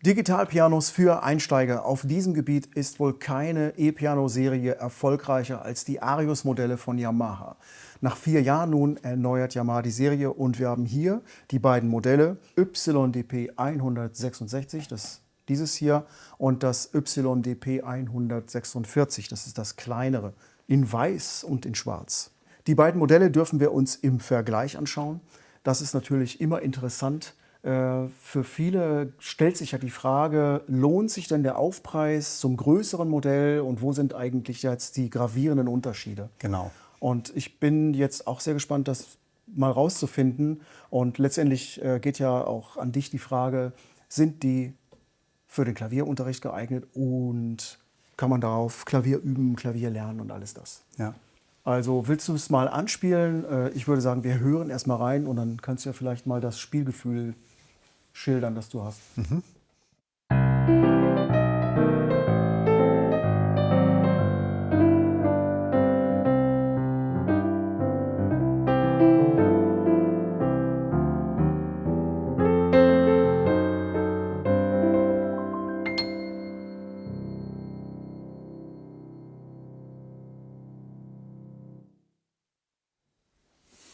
Digitalpianos für Einsteiger. Auf diesem Gebiet ist wohl keine E-Piano-Serie erfolgreicher als die Arius-Modelle von Yamaha. Nach 4 Jahren nun erneuert Yamaha die Serie und wir haben hier die beiden Modelle YDP 166, das ist dieses hier, und das YDP 146, das ist das kleinere, in weiß und in schwarz. Die beiden Modelle dürfen wir uns im Vergleich anschauen. Das ist natürlich immer interessant. Für viele stellt sich ja die Frage, lohnt sich denn der Aufpreis zum größeren Modell und wo sind eigentlich jetzt die gravierenden Unterschiede? Genau. Und ich bin jetzt auch sehr gespannt, das mal rauszufinden. Und letztendlich geht ja auch an dich die Frage, sind die für den Klavierunterricht geeignet und kann man darauf Klavier üben, Klavier lernen und alles das? Ja. Also willst du es mal anspielen? Ich würde sagen, wir hören erst mal rein und dann kannst du ja vielleicht mal das Spielgefühl schildern, das du hast. Mhm.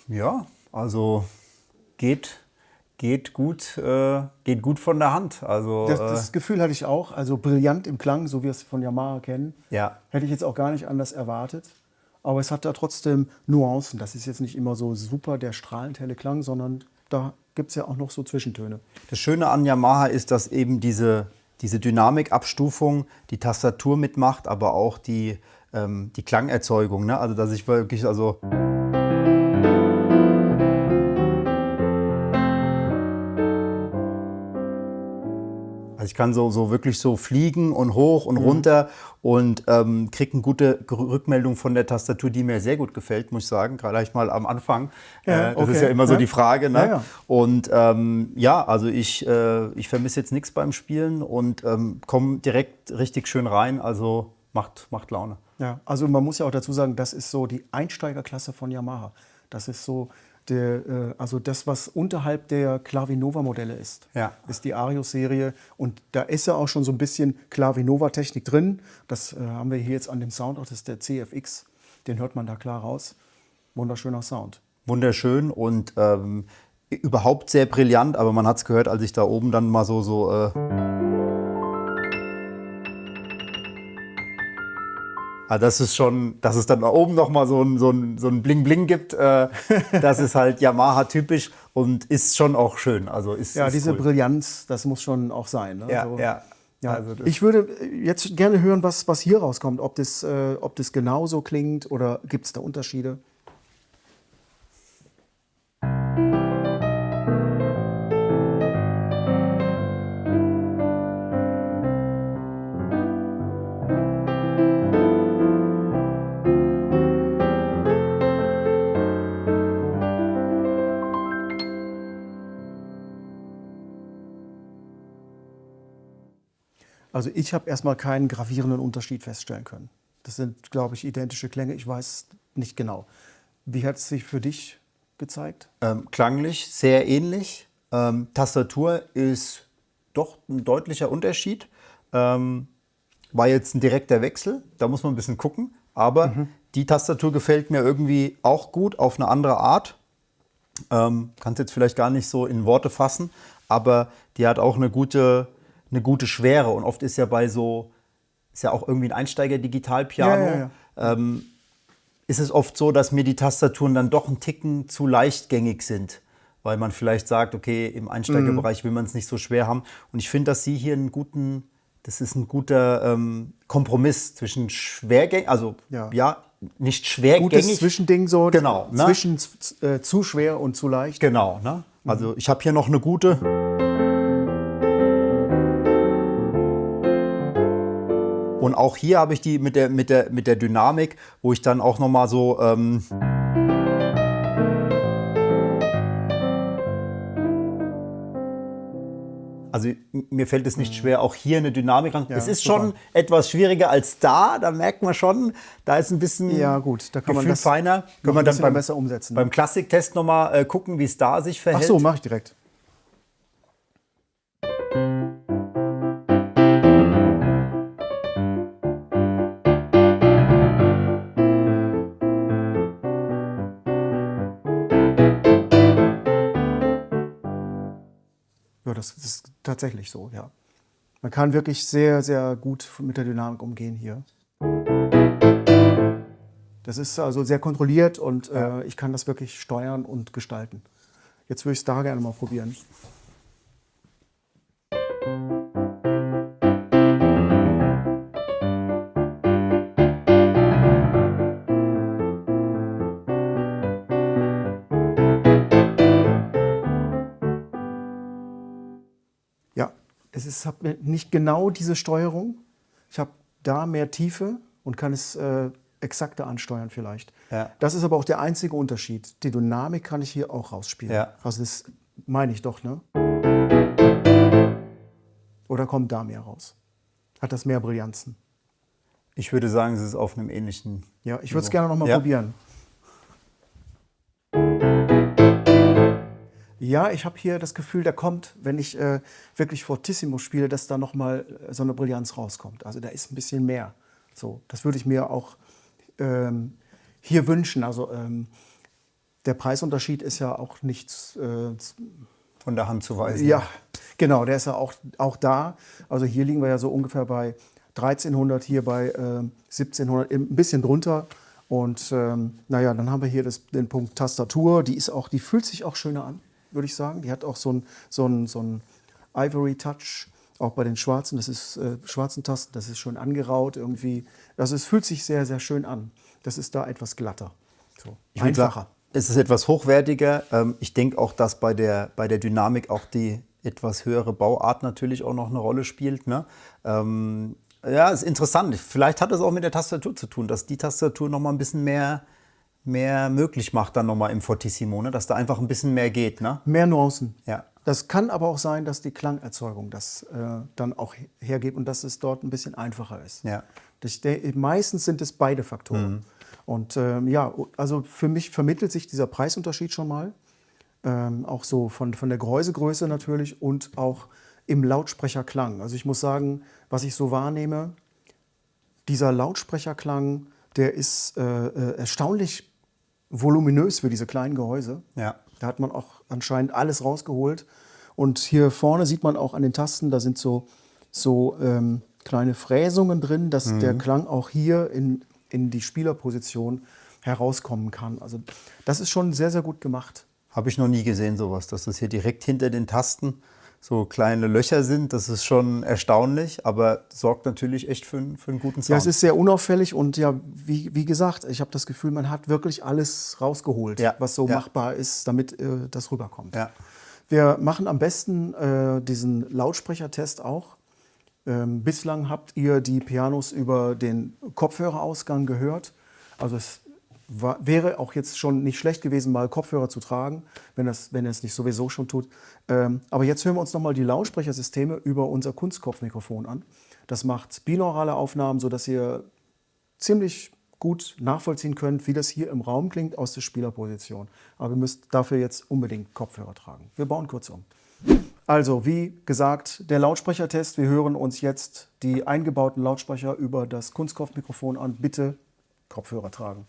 Ja, also geht gut von der Hand. Also, Das Gefühl hatte ich auch, also brillant im Klang, so wie wir es von Yamaha kennen. ja. Hätte ich jetzt auch gar nicht anders erwartet. Aber es hat da trotzdem Nuancen. Das ist jetzt nicht immer so super der strahlend helle Klang, sondern da gibt es ja auch noch so Zwischentöne. Das Schöne an Yamaha ist, dass eben diese Dynamikabstufung die Tastatur mitmacht, aber auch die Klangerzeugung. Ne? Also dass ich wirklich, also ich kann so wirklich so fliegen und hoch und runter und kriege eine gute Rückmeldung von der Tastatur, die mir sehr gut gefällt, muss ich sagen, gleich mal am Anfang. Ja, das ist ja immer so die Frage. Ne? Ja, ja. Und also ich vermisse jetzt nichts beim Spielen und komme direkt richtig schön rein, also macht Laune. Ja, also man muss ja auch dazu sagen, das ist so die Einsteigerklasse von Yamaha. Das ist so also das, was unterhalb der Clavinova-Modelle ist, Ja. ist die Arius-Serie. Und da ist ja auch schon so ein bisschen Clavinova-Technik drin. Das haben wir hier jetzt an dem Sound, auch das ist der CFX. Den hört man da klar raus. Wunderschöner Sound. Wunderschön und überhaupt sehr brillant, aber man hat es gehört, als ich da oben dann mal dass es dann da oben noch mal so ein Bling-Bling gibt, das ist halt Yamaha-typisch und ist schon auch schön. Also ist Diese cool. Brillanz, das muss schon auch sein. Ne? Ja, So, ja. ja. Also Ich würde jetzt gerne hören, was hier rauskommt. Ob das genauso klingt oder gibt es da Unterschiede? Also ich habe erstmal keinen gravierenden Unterschied feststellen können. Das sind, glaube ich, identische Klänge. Ich weiß nicht genau. Wie hat es sich für dich gezeigt? klanglich sehr ähnlich. Tastatur ist doch ein deutlicher Unterschied. War jetzt ein direkter Wechsel, da muss man ein bisschen gucken. Aber die Tastatur gefällt mir irgendwie auch gut, auf eine andere Art. Kann es jetzt vielleicht gar nicht so in Worte fassen, aber die hat auch eine gute Schwere. Und oft ist ja ist ja auch irgendwie ein Einsteiger-Digitalpiano. Ja. Ist es oft so, dass mir die Tastaturen dann doch einen Ticken zu leichtgängig sind. Weil man vielleicht sagt, okay, im Einsteigerbereich will man es nicht so schwer haben. Und ich finde, dass sie hier das ist ein guter Kompromiss zwischen schwergängig, also nicht schwergängig. Gutes Zwischending so, genau, ne? Zwischen zu schwer und zu leicht. Genau, ne? Also ich habe hier noch eine gute. Und auch hier habe ich die mit der Dynamik, wo ich dann auch noch mal so also mir fällt es nicht schwer, auch hier eine Dynamik ran. Ja, es ist super. schon etwas schwieriger als da merkt man schon, da ist ein bisschen Ja, gut, da kann man Gefühl das feiner. Wenn man ein dann bisschen besser umsetzen. beim Klassiktest noch mal gucken, wie es da sich verhält. Ach so, mache ich direkt. das ist tatsächlich so, ja. Man kann wirklich sehr, sehr gut mit der Dynamik umgehen hier. Das ist also sehr kontrolliert und ich kann das wirklich steuern und gestalten. Jetzt würde ich es da gerne mal probieren. Ja, hat nicht genau diese Steuerung. Ich habe da mehr Tiefe und kann es exakter ansteuern vielleicht. Ja. Das ist aber auch der einzige Unterschied. Die Dynamik kann ich hier auch rausspielen. Ja. Also das meine ich doch, ne? Oder kommt da mehr raus? Hat das mehr Brillanzen? Ich würde sagen, es ist auf einem ähnlichen. Ja, ich würde es gerne noch mal Ja. probieren. Ja, ich habe hier das Gefühl, da kommt, wenn ich wirklich Fortissimo spiele, dass da noch mal so eine Brillanz rauskommt. Also da ist ein bisschen mehr. So, das würde ich mir auch hier wünschen. Also der Preisunterschied ist ja auch nichts. Von der Hand zu weisen. Ja, genau, der ist ja auch da. Also hier liegen wir ja so ungefähr bei 1300, hier bei 1700, ein bisschen drunter. Und naja, dann haben wir hier den Punkt Tastatur. Die fühlt sich auch schöner an, würde ich sagen. Die hat auch so einen Ivory-Touch, auch bei den schwarzen. Das ist schwarzen Tasten, das ist schön angeraut irgendwie. Also es fühlt sich sehr, sehr schön an. Das ist da etwas glatter. So, Ich würde einfacher. sagen, es ist etwas hochwertiger. Ich denke auch, dass bei der Dynamik auch die etwas höhere Bauart natürlich auch noch eine Rolle spielt. Ne? Ja, ist interessant. Vielleicht hat es auch mit der Tastatur zu tun, dass die Tastatur noch mal ein bisschen mehr möglich macht dann noch mal im Fortissimo, ne? Dass da einfach ein bisschen mehr geht. Ne? Mehr Nuancen. Ja. Das kann aber auch sein, dass die Klangerzeugung das dann auch hergibt und dass es dort ein bisschen einfacher ist. Ja. Meistens sind es beide Faktoren. Und ja, also für mich vermittelt sich dieser Preisunterschied schon mal. Auch so von der Gehäusegröße natürlich und auch im Lautsprecherklang. Also ich muss sagen, was ich so wahrnehme, dieser Lautsprecherklang, der ist erstaunlich voluminös für diese kleinen Gehäuse. Ja. Da hat man auch anscheinend alles rausgeholt. Und hier vorne sieht man auch an den Tasten, da sind so kleine Fräsungen drin, dass der Klang auch hier in die Spielerposition herauskommen kann. Also das ist schon sehr, sehr gut gemacht. Habe ich noch nie gesehen, sowas, dass das hier direkt hinter den Tasten so kleine Löcher sind. Das ist schon erstaunlich, aber sorgt natürlich echt für einen guten Sound. Ja, es ist sehr unauffällig und ja, wie gesagt, ich habe das Gefühl, man hat wirklich alles rausgeholt, was so machbar ist, damit das rüberkommt. Ja. Wir machen am besten diesen Lautsprechertest auch. Bislang habt ihr die Pianos über den Kopfhörerausgang gehört. Also es wäre auch jetzt schon nicht schlecht gewesen, mal Kopfhörer zu tragen, wenn er es nicht sowieso schon tut. Aber jetzt hören wir uns nochmal die Lautsprechersysteme über unser Kunstkopfmikrofon an. Das macht binaurale Aufnahmen, sodass ihr ziemlich gut nachvollziehen könnt, wie das hier im Raum klingt aus der Spielerposition. Aber ihr müsst dafür jetzt unbedingt Kopfhörer tragen. Wir bauen kurz um. Also, wie gesagt, der Lautsprechertest. Wir hören uns jetzt die eingebauten Lautsprecher über das Kunstkopfmikrofon an. Bitte Kopfhörer tragen.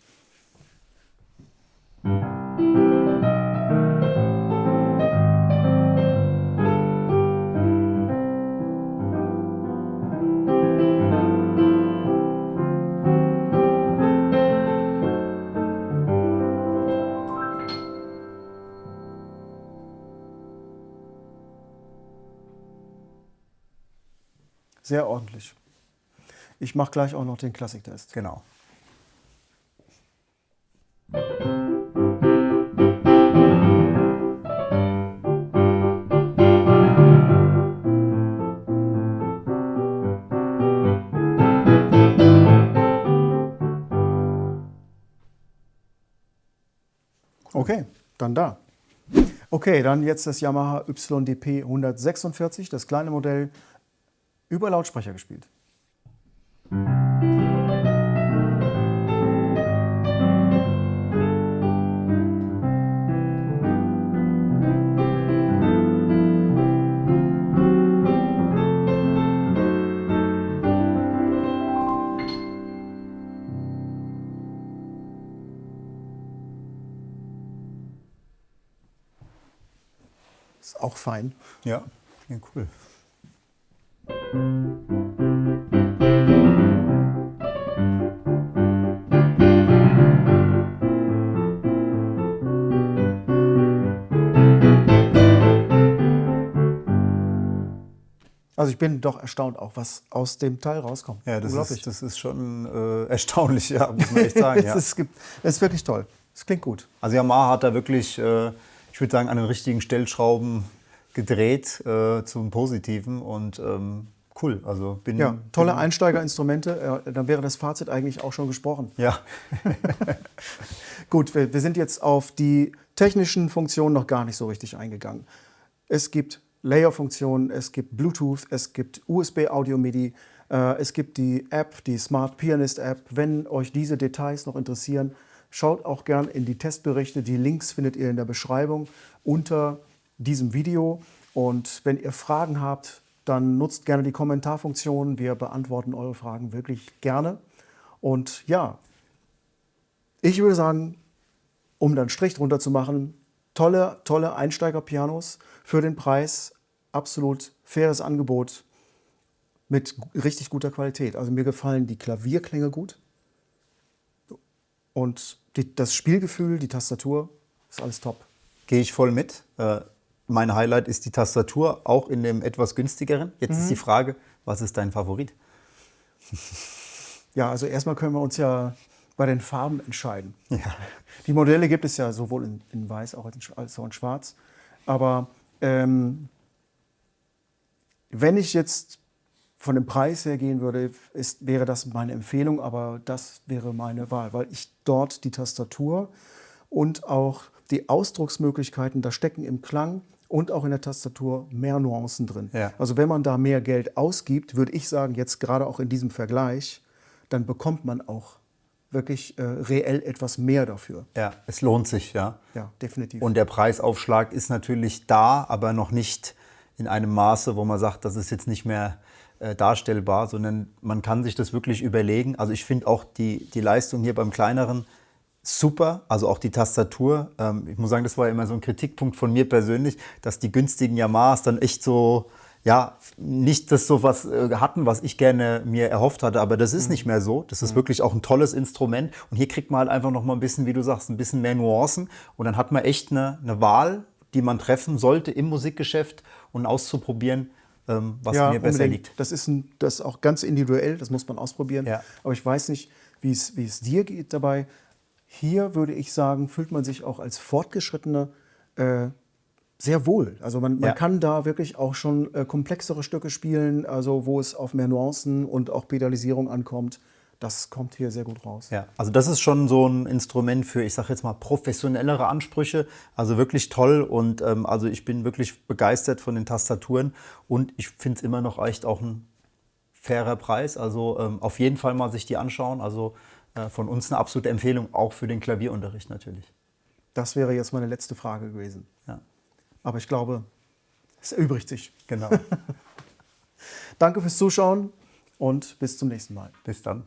Sehr ordentlich. Ich mache gleich auch noch den Klassiktest. Genau. Okay, dann da. Okay, dann jetzt das Yamaha YDP 146, das kleine Modell, über Lautsprecher gespielt. Ist auch fein. Ja. Ja, cool. Also ich bin doch erstaunt auch, was aus dem Teil rauskommt. Ja, Unglaublich. das ist schon erstaunlich, ja, muss man echt sagen. Ja. Es ist wirklich toll. Es klingt gut. Also Yamaha hat da wirklich, ich würde sagen, an den richtigen Stellschrauben gedreht zum Positiven und cool. Also Ja, tolle Einsteigerinstrumente. Dann wäre das Fazit eigentlich auch schon gesprochen. Ja. Gut, wir sind jetzt auf die technischen Funktionen noch gar nicht so richtig eingegangen. Es gibt Layer-Funktionen, es gibt Bluetooth, es gibt USB-Audio-MIDI, es gibt die App, die Smart Pianist App. Wenn euch diese Details noch interessieren, schaut auch gern in die Testberichte. Die Links findet ihr in der Beschreibung unter diesem Video. Und wenn ihr Fragen habt, dann nutzt gerne die Kommentarfunktion. Wir beantworten eure Fragen wirklich gerne. Und ja, ich würde sagen, um dann einen Strich drunter zu machen, tolle Einsteigerpianos für den Preis. Absolut faires Angebot mit richtig guter Qualität. Also mir gefallen die Klavierklänge gut. Und das Spielgefühl, die Tastatur, ist alles top. Gehe ich voll mit. Mein Highlight ist die Tastatur, auch in dem etwas günstigeren. Jetzt ist die Frage, was ist dein Favorit? Ja, also erstmal können wir uns ja bei den Farben entscheiden. Ja. Die Modelle gibt es ja sowohl in weiß als auch in schwarz. Aber wenn ich jetzt von dem Preis her gehen würde, wäre das meine Empfehlung, aber das wäre meine Wahl, weil ich dort die Tastatur und auch die Ausdrucksmöglichkeiten, da stecken im Klang und auch in der Tastatur mehr Nuancen drin. Ja. Also wenn man da mehr Geld ausgibt, würde ich sagen, jetzt gerade auch in diesem Vergleich, dann bekommt man auch wirklich reell etwas mehr dafür. Ja, es lohnt sich, ja. Ja, definitiv. Und der Preisaufschlag ist natürlich da, aber noch nicht in einem Maße, wo man sagt, das ist jetzt nicht mehr darstellbar, sondern man kann sich das wirklich überlegen. Also ich finde auch die Leistung hier beim kleineren super, also auch die Tastatur. Ich muss sagen, das war immer so ein Kritikpunkt von mir persönlich, dass die günstigen Yamahas dann echt so, ja, nicht das so was hatten, was ich gerne mir erhofft hatte, aber das ist nicht mehr so. Das ist wirklich auch ein tolles Instrument und hier kriegt man halt einfach noch mal ein bisschen, wie du sagst, ein bisschen mehr Nuancen und dann hat man echt eine Wahl, die man treffen sollte im Musikgeschäft und auszuprobieren, was mir besser liegt. Das ist auch ganz individuell, das muss man ausprobieren. Ja. Aber ich weiß nicht, wie es dir geht dabei. Hier würde ich sagen, fühlt man sich auch als Fortgeschrittener sehr wohl. Also man kann da wirklich auch schon komplexere Stücke spielen, also wo es auf mehr Nuancen und auch Pedalisierung ankommt. Das kommt hier sehr gut raus. Ja, also das ist schon so ein Instrument für, ich sage jetzt mal, professionellere Ansprüche. Also wirklich toll und also ich bin wirklich begeistert von den Tastaturen und ich finde es immer noch echt auch ein fairer Preis. Also auf jeden Fall mal sich die anschauen. Also von uns eine absolute Empfehlung, auch für den Klavierunterricht natürlich. Das wäre jetzt meine letzte Frage gewesen. Ja. Aber ich glaube, es erübrigt sich. Genau. Danke fürs Zuschauen und bis zum nächsten Mal. Bis dann.